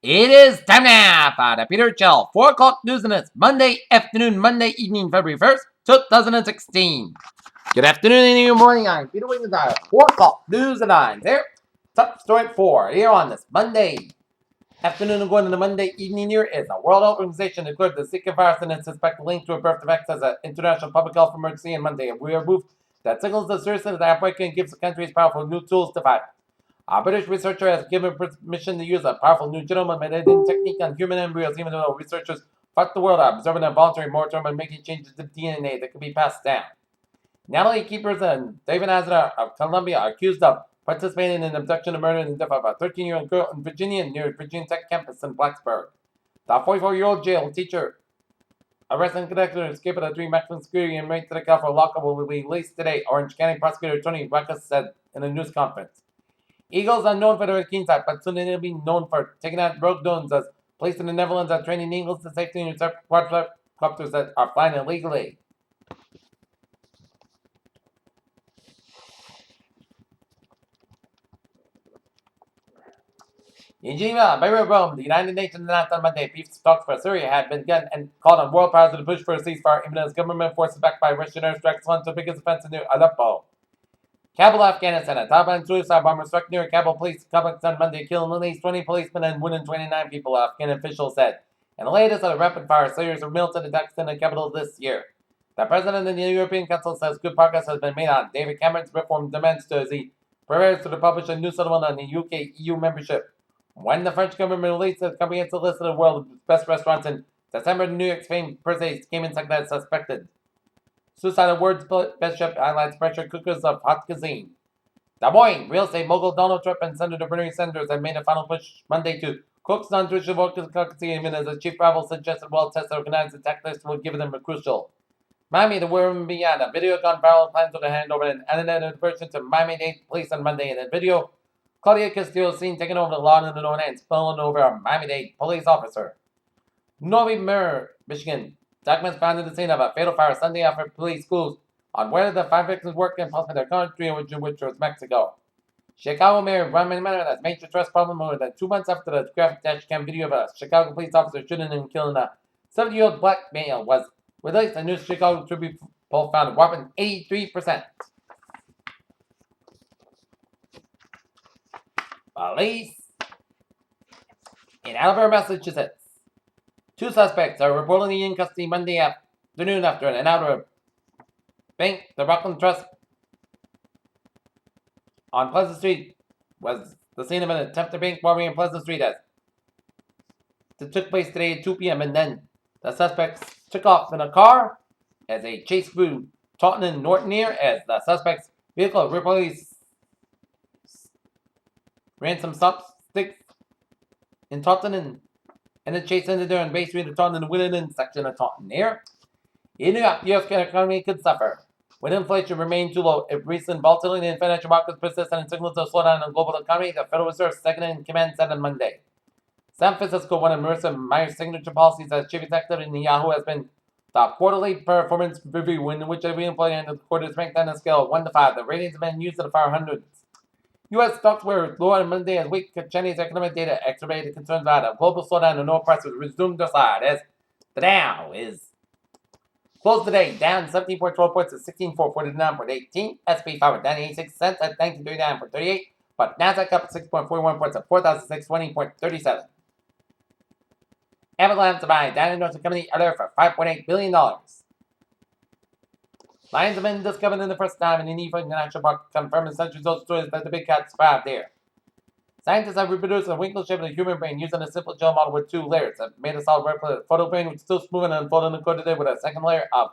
It is time now for the Peter Chill 4 o'clock news on this Monday afternoon, Monday evening, February 1st, 2016. Good afternoon and good morning. I'm Peter Wiggins. 4 o'clock news and I'm there. Top story at 4 here on this Monday afternoon and going to the Monday evening here is the World Health Organization declared the Zika virus and its suspected link to a birth defect as an international public health emergency on Monday. And we are moved that signals the seriousness of the outbreak and gives the countries powerful new tools to fight. A British researcher has given permission to use a powerful new genome editing technique on human embryos, even though researchers throughout the world are observing a voluntary moratorium and making changes to DNA that can be passed down. Natalie Keepers and David Azar of Columbia are accused of participating in abduction and murder and the death of a 13-year-old girl in Virginia near Virginia Tech campus in Blacksburg. The 44-year-old jail teacher arrested and convicted of escape of three maximum security and made to the California lockup will be released today, Orange County prosecutor Tony Ruckus said in a news conference. Eagles are known for their keen side, but soon they'll be known for taking out rogue drones as police in the Netherlands are training eagles to safety in quadcopters that are flying illegally. In Geneva, by Rome, the United Nations announced on Monday peace talks for Syria had begun and called on world powers to push for a ceasefire, even as government forces backed by Russian airstrikes launched the biggest offensive near Aleppo. Kabul, Afghanistan. A Taliban suicide bomber struck near a Kabul police complex on Monday, killing at least 20 policemen and wounding 29 people, Afghan officials said. And the latest of the rapid-fire series of militant attacks in the capital this year. The president of the European Council says good progress has been made on David Cameron's reform demands as he prepares to publish a new settlement on the UK-EU membership. When the French government released a comprehensive list of the world's best restaurants in December, New York's famed birthday came in second as suspected. Suicidal words Bishop highlights pressure cookers of hot cuisine. Des Moines, real estate mogul Donald Trump and Senator Bernie Sanders have made a final push Monday to coax non-traditional voters to even as a chief rival suggested well-tested organized attack list will give them a crucial. Miami, the woman beyond a video gone viral plans to hand over an unedited version to Miami-Dade police on Monday. In the video, Claudia Castillo is seen taking over the law in the own hands, pulling over a Miami-Dade police officer. Novi Mir, Michigan. Documents found in the scene of a fatal fire Sunday after police schools on where the 5 victims worked in possibly their country, which was Mexico. Chicago Mayor Roman Miller has major trust problem more than 2 months after the graphic dashcam video of a Chicago police officer shooting and killing a 70-year-old black male was released. A new Chicago Tribune poll found a whopping 83%. Police in Alabama, Massachusetts. 2 suspects are reportedly in custody Monday afternoon after an outer bank, the Rockland Trust on Pleasant Street was the scene of an attempted bank robbery on Pleasant Street as it took place today at 2 p.m. and then the suspects took off in a car as a chase through Taunton and Norton near as the suspect's vehicle reportedly ran some sticks in Taunton and the chase ended there on Bay Street of Taunton and Willingdon section of Taunton near. In New York, the U.S. economy could suffer when inflation remained too low. If recent volatility in financial markets persist and signals a slowdown in the global economy, the Federal Reserve's second-in-command said on Monday. San Francisco, one of Marissa Meyer's signature policies as chief executive in Yahoo, has been the quarterly performance review, in which every employee in the quarter is ranked on a scale of 1 to 5. The ratings have been used in the 500s. U.S. stocks were lower on Monday as weak Chinese economic data exacerbated concerns about a global slowdown and oil prices resumed their slide as the Dow is closed today down 17.12 points at 16,449.18. S&P 500 down 86 cents at 1939.38, but Nasdaq up 6.41 points at 4,620.37. Avalanche to buy down endorsed the company earlier for $5.8 billion. Lions have been discovered in the first time in the Nefa National Park, confirming centuries old stories that the big cat survived there. Scientists have reproduced a winkle shape of the human brain using a simple gel model with 2 layers that made a solid replica. Photo brain which still smooth and unfolded and coated with a second layer of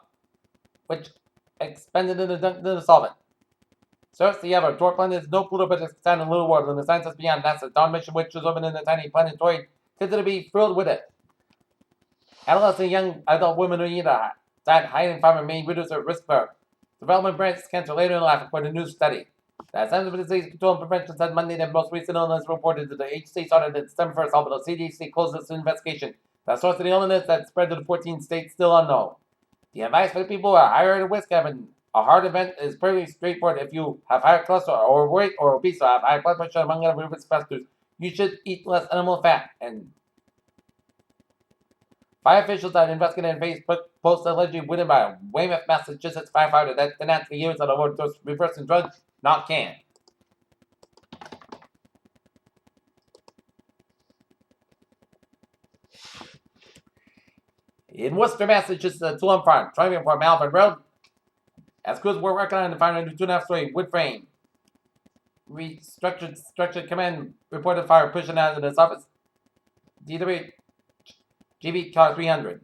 which expanded in the solvent. Search the other dwarf planet is no Pluto but it's a little world, and the scientists beyond NASA's Dawn mission, which was opened in the tiny planetoid, consider to be thrilled with it. Adolescent young adult women who eat a diet high in fiber may reduce their risk for development breast cancer later in life, according to a new study. The Centers for Disease Control and Prevention said Monday that most recent illness reported to the HC started at December 1st, although the CDC closed its investigation. The source of the illness that spread to the 14 states still unknown. The advice for the people who are higher at risk having a heart event is pretty straightforward. If you have higher cholesterol or weight or obesity or have high blood pressure, among other risk factors, You should eat less animal fat. And fire officials that investigated Facebook post allegedly written by a Weymouth, Massachusetts firefighter that denounced the use of the word reversing drugs, not can. In Worcester, Massachusetts, a Tulum farm, driving for Malvern Road, as crews were working on to find a 2.5-story wood frame. Structured command reported fire pushing out of this office. DW GB car 300.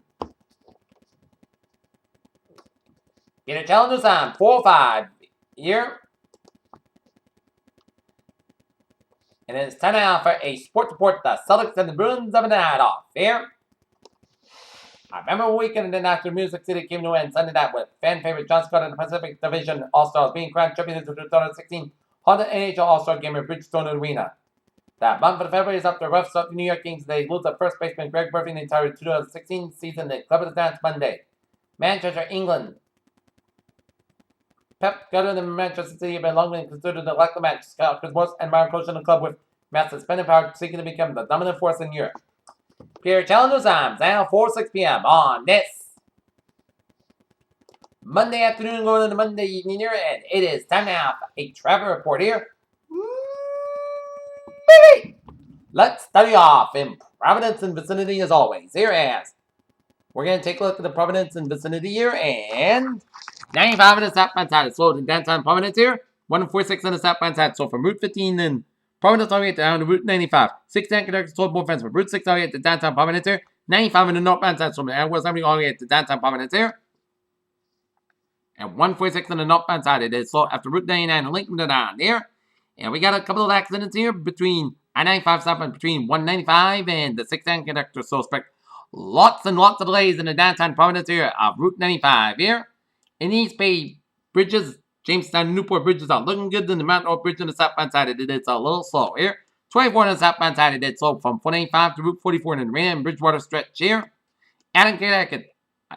Peter Challenger's on 4-5 here. And it's time now for a sports report. The Celtics and the Bruins of the night off here. I remember weekend in after Music City came to an end Sunday night with fan favorite John Scott and the Pacific Division All-Stars being crowned champions of the 2016 Honda NHL All-Star Game at Bridgestone Arena. That month of February is after a rough start to the New York Kings. They lose the first baseman Greg Murphy in the entire 2016 season. The club is announced Monday. Manchester, England. Pep Guardiola and Manchester City have been long considered the likely match. Scott Chris and Myron Coach in the club with massive spending power seeking to become the dominant force in Europe. Pierre Challenger times now 4-6 p.m. on this Monday afternoon going into Monday evening here, and it is time now for a travel report here. Let's study off in Providence and vicinity as always. Here as we're going to take a look at the Providence and vicinity here, and 95 in the southbound side is slowed in downtown Providence here. 146 on the southbound side, so from Route 15 and Providence all the way down to Route 95. 69 conductors sold both ends from Route 6 all the way to downtown Providence here. 95 in the northbound side, so from West Avenue all the way to downtown Providence here. And 146 on the northbound side, it is sold after Route 99 and Lincoln down here. And we got a couple of accidents here between I-95 southbound between 195 and the 69 conductor suspect. Lots and lots of delays in the downtown Providence area of Route 95 here. In East Bay bridges, Jamestown Newport bridges are looking good. In the Mountain Road Bridge on the southbound side, it's a little slow here. 24 on the southbound side, it's slow from 495 to Route 44 in the Marina and Bridgewater stretch here. Adam Connecticut,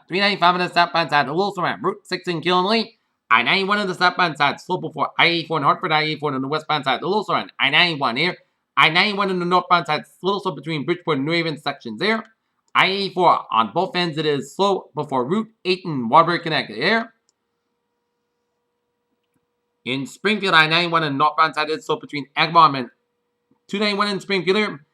395 on the southbound side, a little slow around Route 6 in Killenly. I-91 on the southbound side, slow before I-84 in Hartford, I-84 on the westbound side, a little slow around I-91 here. I-91 on the northbound side, a little slow between Bridgeport and New Haven sections there. I-84 on both ends, it is slow before Route 8 in Waterbury, Connecticut here. In Springfield, I-91 on the northbound side, it's slow between Agawam and 291 in Springfield here.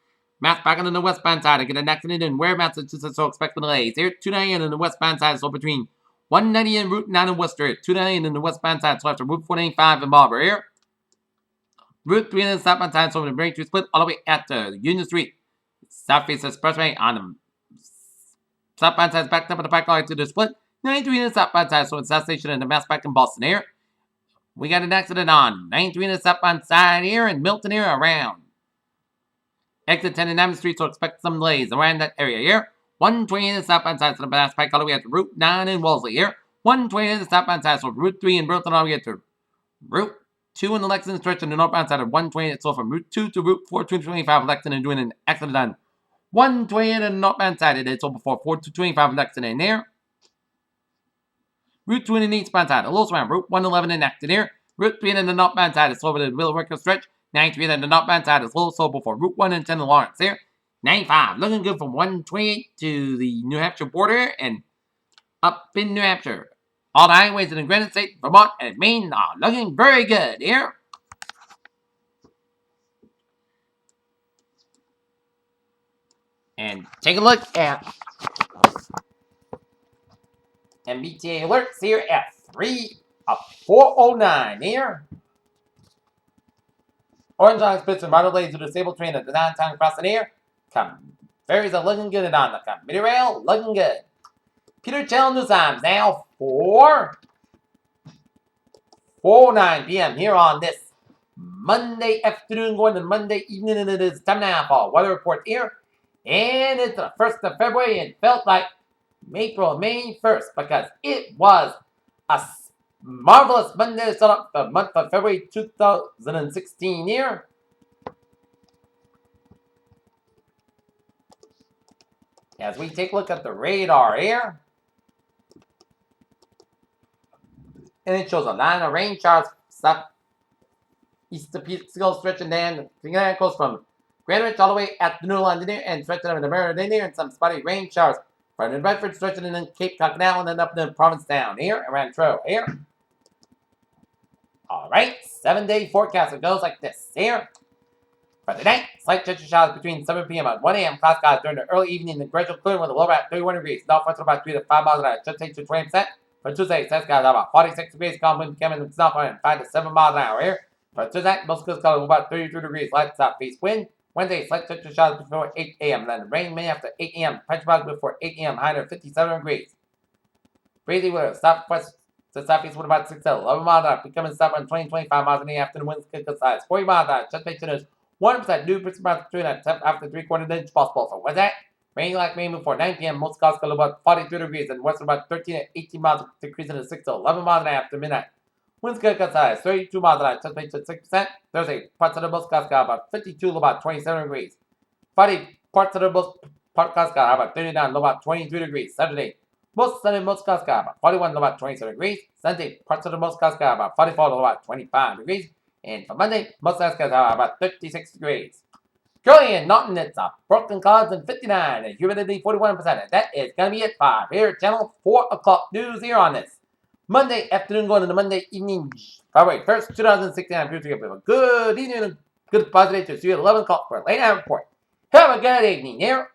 Mass back on the westbound side, I get an accident in Ware, Massachusetts, so expect the delays here. 290 on the westbound side, so between 190 and Route 9 in Worcester. 290 on the westbound side, so after Route 495 in Marlborough here. Route 3 on the southbound side, so from the Braintree split all the way at the Union Street. Southeast Expressway on the southbound side is backed up at the parking lot to the split. 93 on the southbound side, so it's South Station and the Mass back in Boston here. We got an accident on 93 on the southbound side here in Milton here around exit 10 and 9th Street, so expect some delays around that area here. 120 on the southbound side, so the Mass back all the way at Route 9 in Wellesley here. 120 on the southbound side, so Route 3 in Burlington all the way to Route 2 in the Lexington stretch on the northbound side of 120, so from Route 2 to Route 425 Lexington doing an accident on 120 on the northbound side, it is so before 4225 Lexington there. Route 2 in the eastbound side, a little around Route 111 in Acton here. Route 3 on the northbound side is over the Middle Ricker stretch. 93 on the northbound side is a little slow before Route 1 and 10 in Lawrence here. 95 looking good from 128 to the New Hampshire border and up in New Hampshire. All the highways in the Granite State, Vermont, and Maine are looking very good here. And take a look at MBTA alerts here at 4:09 here. Orange line splits and right lanes to the disabled train at the downtown crossing here. Ferries are looking good on the commuter rail, looking good. Peter Challenger times now 4:09 p.m. here on this Monday afternoon going to Monday evening, and it is time now for a weather report here. And it's the 1st of February. It felt like May 1st because it was a marvelous Monday to start up the month of February 2016 here. As we take a look at the radar here. And it shows a line of rain showers south east of Peekskill stretching down. It goes from Greenwich all the way at the New London and stretching over the Meridian and some spotty rain showers. From New Bedford stretching in Cape Cod Canal and then up to Provincetown here around Truro here. Alright, 7-day forecast. It goes like this here. For the night, slight chance of showers between 7 p.m. and 1 a.m. Cloud skies during the early evening. The gradual clearing with a low at 31 degrees. Northwest about 3 to 5 miles an hour. Should take to 20%. For Tuesday, sun skies about 46 degrees. Calm wind coming from southwest and 5 to 7 miles an hour here. For Tuesday, most clear skies about 32 degrees. Light southeast wind. Wednesday, slight chance of showers before 8 a.m. Then rain may after 8 a.m. Pressure before 8 a.m. High to 57 degrees. Breezy weather. Southwest to southeast wind about 6 to 11 miles an hour. Becoming south on 20-25 miles in the afternoon. Winds could go size 40 miles an hour. Just make sure 1% new percent between at after 3/4 inch possible. So what's that? Rain like rain before 9 p.m. Most skies go about 42 degrees and west about 13 to 18 miles, decreasing to 6 to 11 miles an hour after midnight. Winds could cut size 32 miles an hour. Just make sure 6%. Thursday, parts of the most skies got about 52 to about 27 degrees. Friday, parts of the most part skies got about 39 to about 23 degrees. Saturday, most sunny most skies got about 41 to about 27 degrees. Sunday, parts of the most skies got about 44 to about 25 degrees. And for Monday, most skies are about 36 degrees. Currently in Norton, it's a broken clouds and 59 and humidity 41%. And that is going to be it 5 here at Channel 4 o'clock news here on this Monday afternoon going into Monday evening, February 1st, 2016. I'm here to give you a good evening and good positive to see you at 11 o'clock for a late night report. Have a good evening here.